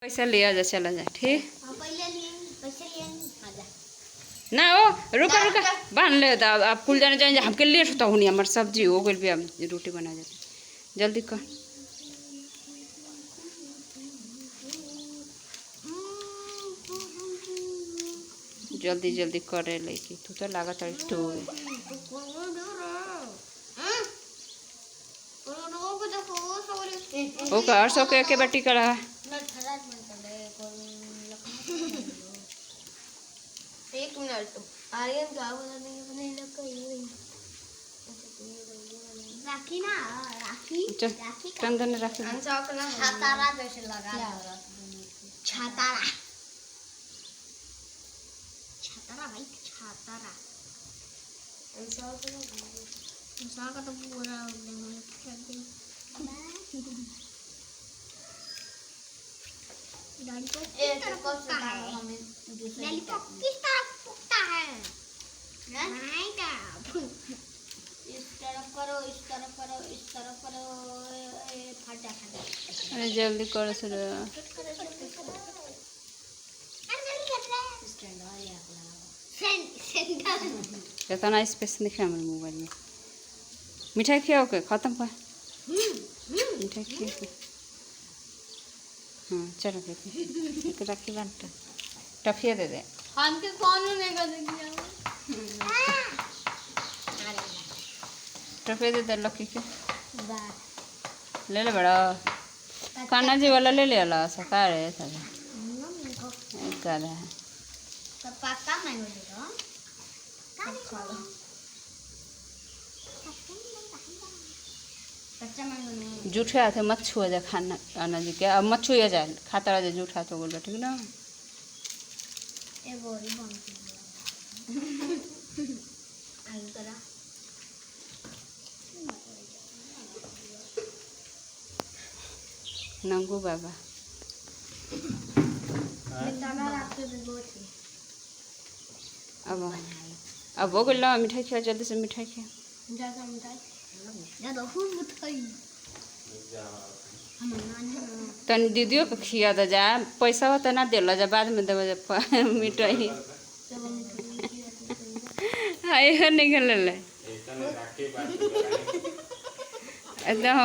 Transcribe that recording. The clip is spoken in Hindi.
पैसा लिया जा, चला जाए ठीक आजा ना। ओ रुका रुका बांध ले तो आप कुल जाने जाएंगे, हमके लेट होता हूँ नहीं, हमारी सब्जी हो गई भी, अब रोटी बना जाती जल्दी कर। जल्दी जल्दी करे लेके तू तो लागत है टू ओके और सो के बाटी करा एक मिनट आर्यन क्या बोला नहीं राखी ना राखी चल टंदन रख छातारा जैसे लगा छातारा छातारा भाई छातारा इंसान का तो पूरा लॉलीपॉप किस तरह फूकता है नहीं का इस तरफ करो इस तरफ करो इस तरफ करो फटा फटा अरे जल्दी करो सर कितना स्पेस दिखे हमारे मोबाइल में। मिठाई खियाओ के खत्म कर मिठाई खिया के हाँ चलो एक राखी बांट टफिया दे दे हमके कौन नहीं कर दिया टफिया दे दे लकी के ले ले बड़ा कान्हा जी वाला ले ले ला सकार है साला एक गादा है तो पापा मैंगो दे दो खा लो कच्चा मैंगो नहीं जूठे हाथे मत छुआ जा खाना कान्हा जी के अब मत छुआ जा खाता रह जा जूठा तो बोल ठीक ना ए बोरी बन आई करा नंगू बाबा अब हो गया मिठाई खिया जल्दी से मिठाई खिया तन दीदियों के खिया दे जा पैसा हो तो ना दिल जा बाद में देव मिठाई हाँ नहीं खेल एकदम